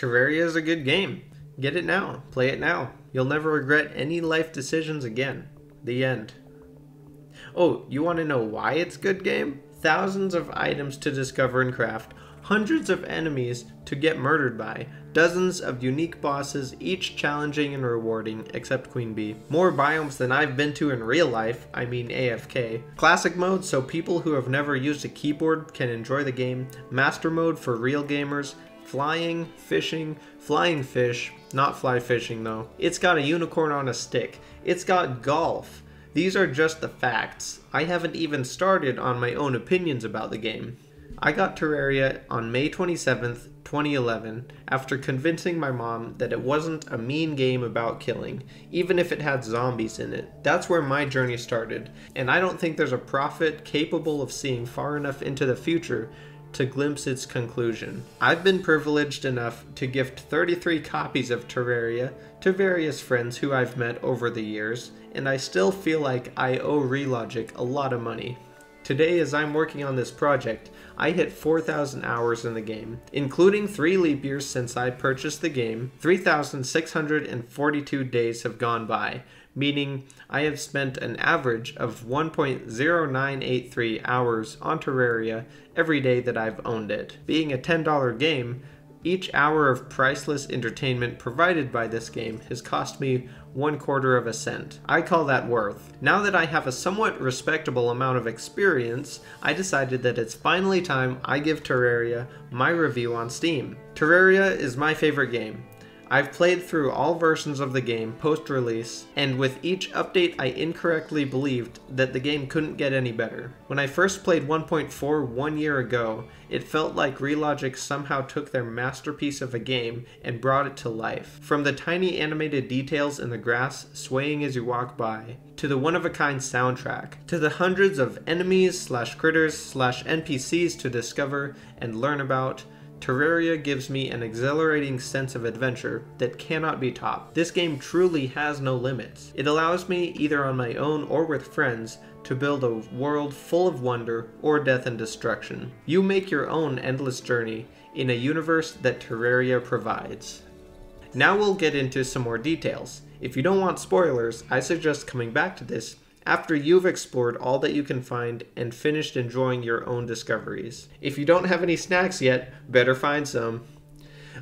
Terraria is a good game. Get it now. Play it now. You'll never regret any life decisions again. The end. Oh, you want to know why it's a good game? Thousands of items to discover and craft, hundreds of enemies to get murdered by, dozens of unique bosses, each challenging and rewarding, except Queen Bee. More biomes than I've been to in real life, I mean AFK. Classic mode so people who have never used a keyboard can enjoy the game. Master mode for real gamers. Flying, fishing, flying fish, not fly fishing though. It's got a unicorn on a stick. It's got golf. These are just the facts. I haven't even started on my own opinions about the game. I got Terraria on May 27th, 2011, after convincing my mom that it wasn't a mean game about killing, even if it had zombies in it. That's where my journey started, and I don't think there's a prophet capable of seeing far enough into the future to glimpse its conclusion. I've been privileged enough to gift 33 copies of Terraria to various friends who I've met over the years, and I still feel like I owe Relogic a lot of money. Today, as I'm working on this project, I hit 4,000 hours in the game, including 3 leap years since I purchased the game. 3,642 days have gone by, meaning I have spent an average of 1.0983 hours on Terraria every day that I've owned it. Being a $10 game, each hour of priceless entertainment provided by this game has cost me 1/4 cent. I call that worth. Now that I have a somewhat respectable amount of experience, I decided that it's finally time I give Terraria my review on Steam. Terraria is my favorite game. I've played through all versions of the game post-release, and with each update I incorrectly believed that the game couldn't get any better. When I first played 1.4 1 year ago, it felt like Relogic somehow took their masterpiece of a game and brought it to life. From the tiny animated details in the grass swaying as you walk by, to the one-of-a-kind soundtrack, to the hundreds of enemies/critters/NPCs to discover and learn about, Terraria gives me an exhilarating sense of adventure that cannot be topped. This game truly has no limits. It allows me, either on my own or with friends, to build a world full of wonder or death and destruction. You make your own endless journey in a universe that Terraria provides. Now we'll get into some more details. If you don't want spoilers, I suggest coming back to this after you've explored all that you can find and finished enjoying your own discoveries. If you don't have any snacks yet, better find some.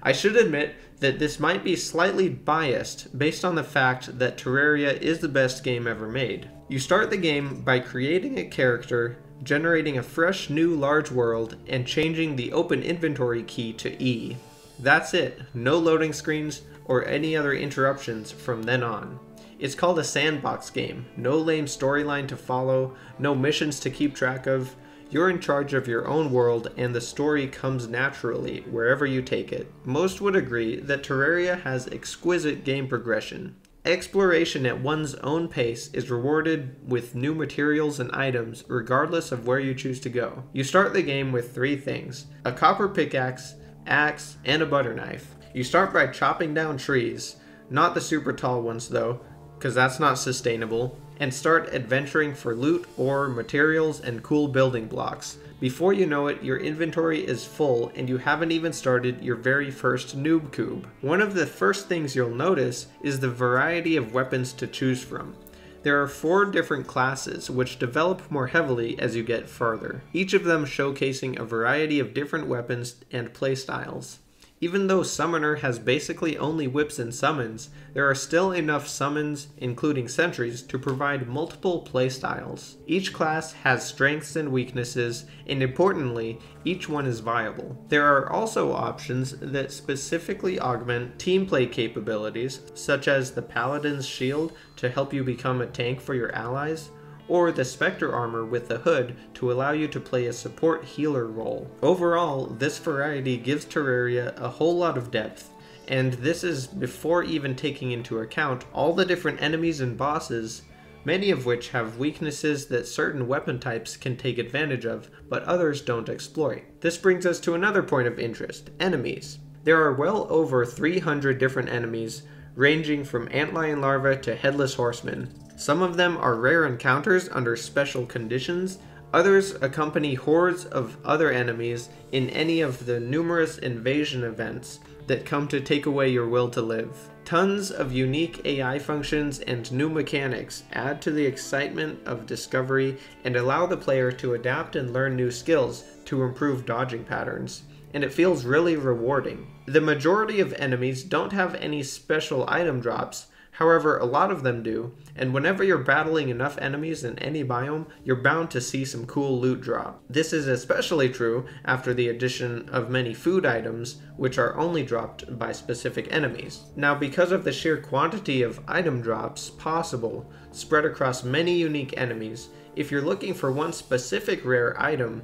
I should admit that this might be slightly biased based on the fact that Terraria is the best game ever made. You start the game by creating a character, generating a fresh new large world, and changing the open inventory key to E. That's it, no loading screens or any other interruptions from then on. It's called a sandbox game. No lame storyline to follow, no missions to keep track of. You're in charge of your own world and the story comes naturally wherever you take it. Most would agree that Terraria has exquisite game progression. Exploration at one's own pace is rewarded with new materials and items regardless of where you choose to go. You start the game with 3 things: a copper pickaxe, axe, and a butter knife. You start by chopping down trees, not the super tall ones though, because that's not sustainable, and start adventuring for loot, ore, materials, and cool building blocks. Before you know it, your inventory is full and you haven't even started your very first noob cube. One of the first things you'll notice is the variety of weapons to choose from. There are 4 different classes which develop more heavily as you get farther, each of them showcasing a variety of different weapons and playstyles. Even though Summoner has basically only whips and summons, there are still enough summons, including sentries, to provide multiple playstyles. Each class has strengths and weaknesses, and importantly, each one is viable. There are also options that specifically augment team play capabilities, such as the Paladin's Shield to help you become a tank for your allies, or the Spectre armor with the hood to allow you to play a support healer role. Overall, this variety gives Terraria a whole lot of depth, and this is before even taking into account all the different enemies and bosses, many of which have weaknesses that certain weapon types can take advantage of, but others don't exploit. This brings us to another point of interest: enemies. There are well over 300 different enemies, ranging from antlion larvae to headless horsemen. Some of them are rare encounters under special conditions, others accompany hordes of other enemies in any of the numerous invasion events that come to take away your will to live. Tons of unique AI functions and new mechanics add to the excitement of discovery and allow the player to adapt and learn new skills to improve dodging patterns, and it feels really rewarding. The majority of enemies don't have any special item drops, however a lot of them do, and whenever you're battling enough enemies in any biome, you're bound to see some cool loot drop. This is especially true after the addition of many food items, which are only dropped by specific enemies. Now, because of the sheer quantity of item drops possible, spread across many unique enemies, if you're looking for one specific rare item,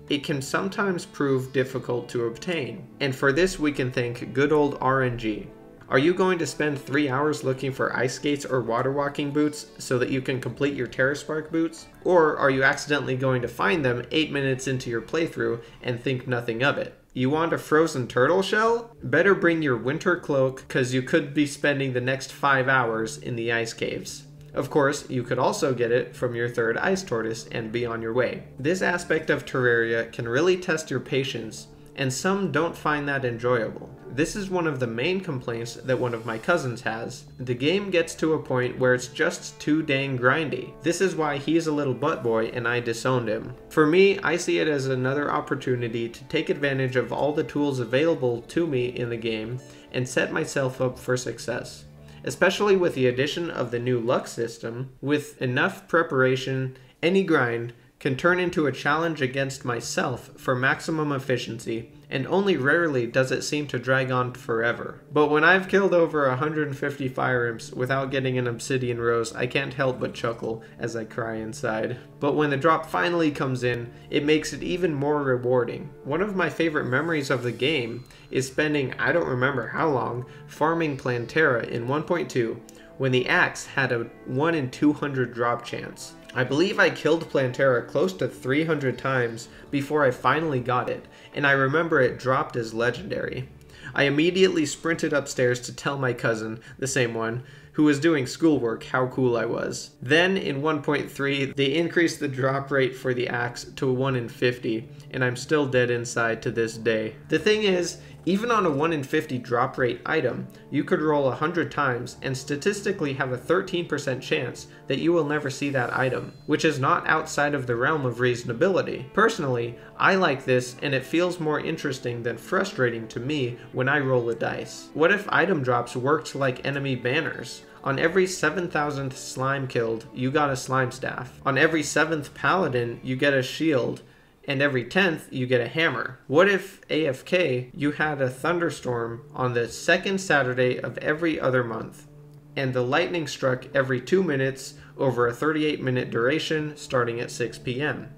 it can sometimes prove difficult to obtain. And for this we can thank good old RNG. Are you going to spend 3 hours looking for ice skates or water walking boots so that you can complete your Terraspark boots? Or are you accidentally going to find them 8 minutes into your playthrough and think nothing of it? You want a frozen turtle shell? Better bring your winter cloak, cause you could be spending the next 5 hours in the ice caves. Of course, you could also get it from your third ice tortoise and be on your way. This aspect of Terraria can really test your patience, and some don't find that enjoyable. This is one of the main complaints that one of my cousins has. The game gets to a point where it's just too dang grindy. This is why he's a little butt boy and I disowned him. For me, I see it as another opportunity to take advantage of all the tools available to me in the game and set myself up for success. Especially with the addition of the new luck system, with enough preparation, any grind can turn into a challenge against myself for maximum efficiency, and only rarely does it seem to drag on forever. But when I've killed over 150 fire imps without getting an obsidian rose, I can't help but chuckle as I cry inside. But when the drop finally comes in, it makes it even more rewarding. One of my favorite memories of the game is spending, I don't remember how long, farming Plantera in 1.2 when the axe had a 1 in 200 drop chance. I believe I killed Plantera close to 300 times before I finally got it, and I remember it dropped as legendary. I immediately sprinted upstairs to tell my cousin, the same one, who was doing schoolwork, how cool I was. Then in 1.3, they increased the drop rate for the axe to 1 in 50, and I'm still dead inside to this day. The thing is, even on a 1 in 50 drop rate item, you could roll 100 times and statistically have a 13% chance that you will never see that item, which is not outside of the realm of reasonability. Personally, I like this and it feels more interesting than frustrating to me when I roll a dice. What if item drops worked like enemy banners? On every 7,000th slime killed, you got a slime staff. On every 7th paladin, you get a shield. And every 10th, you get a hammer. What if AFK, you had a thunderstorm on the second Saturday of every other month, and the lightning struck every 2 minutes over a 38-minute duration starting at 6 p.m.?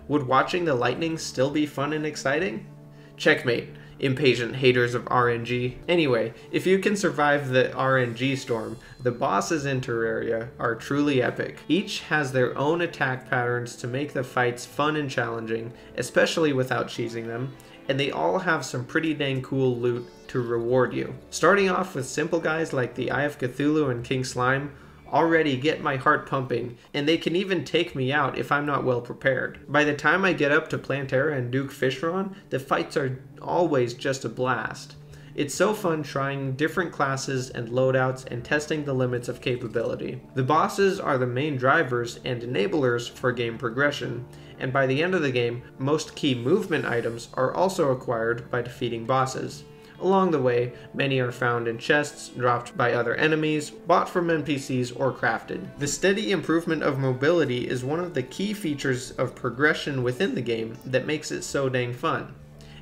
Would watching the lightning still be fun and exciting? Checkmate, impatient haters of RNG. Anyway, if you can survive the RNG storm, the bosses in Terraria are truly epic. Each has their own attack patterns to make the fights fun and challenging, especially without cheesing them, and they all have some pretty dang cool loot to reward you. Starting off with simple guys like the Eye of Cthulhu and King Slime already get my heart pumping, and they can even take me out if I'm not well prepared. By the time I get up to Plantera and Duke Fishron, the fights are always just a blast. It's so fun trying different classes and loadouts and testing the limits of capability. The bosses are the main drivers and enablers for game progression, and by the end of the game, most key movement items are also acquired by defeating bosses. Along the way, many are found in chests, dropped by other enemies, bought from NPCs, or crafted. The steady improvement of mobility is one of the key features of progression within the game that makes it so dang fun.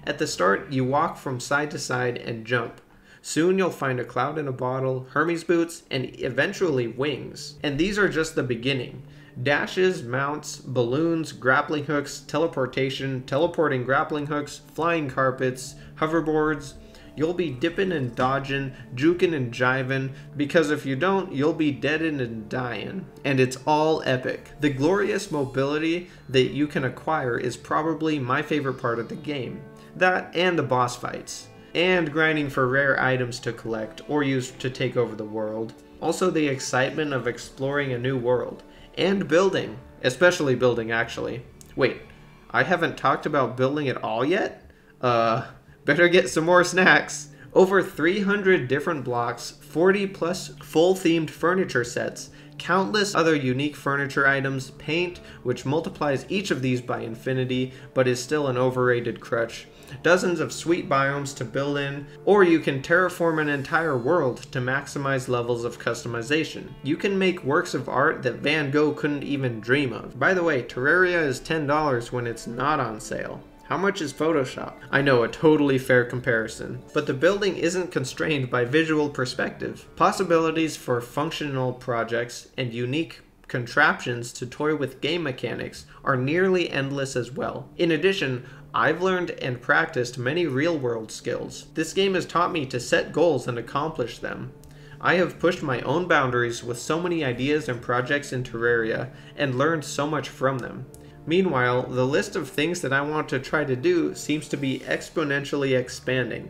At the start, you walk from side to side and jump. Soon you'll find a cloud in a bottle, Hermes boots, and eventually wings. And these are just the beginning. Dashes, mounts, balloons, grappling hooks, teleportation, teleporting grappling hooks, flying carpets, hoverboards. You'll be dipping and dodging, juking and jiving, because if you don't, you'll be deadin' and dying. And it's all epic. The glorious mobility that you can acquire is probably my favorite part of the game. That and the boss fights. And grinding for rare items to collect or use to take over the world. Also the excitement of exploring a new world. And building. Especially building, actually. Wait, I haven't talked about building at all yet? Better get some more snacks. Over 300 different blocks, 40 plus full-themed furniture sets, countless other unique furniture items, paint, which multiplies each of these by infinity, but is still an overrated crutch, dozens of sweet biomes to build in, or you can terraform an entire world to maximize levels of customization. You can make works of art that Van Gogh couldn't even dream of. By the way, Terraria is $10 when it's not on sale. How much is Photoshop? I know, a totally fair comparison. But the building isn't constrained by visual perspective. Possibilities for functional projects and unique contraptions to toy with game mechanics are nearly endless as well. In addition, I've learned and practiced many real-world skills. This game has taught me to set goals and accomplish them. I have pushed my own boundaries with so many ideas and projects in Terraria and learned so much from them. Meanwhile, the list of things that I want to try to do seems to be exponentially expanding.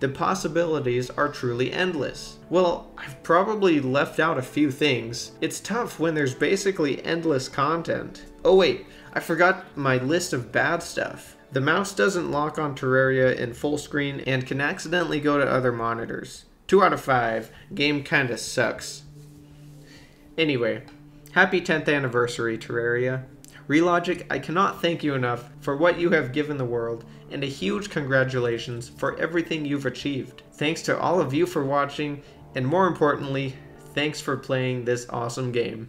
The possibilities are truly endless. Well, I've probably left out a few things. It's tough when there's basically endless content. Oh wait, I forgot my list of bad stuff. The mouse doesn't lock on Terraria in full screen and can accidentally go to other monitors. 2 out of 5. Game kinda sucks. Anyway, happy 10th anniversary, Terraria. Relogic, I cannot thank you enough for what you have given the world, and a huge congratulations for everything you've achieved. Thanks to all of you for watching, and more importantly, thanks for playing this awesome game.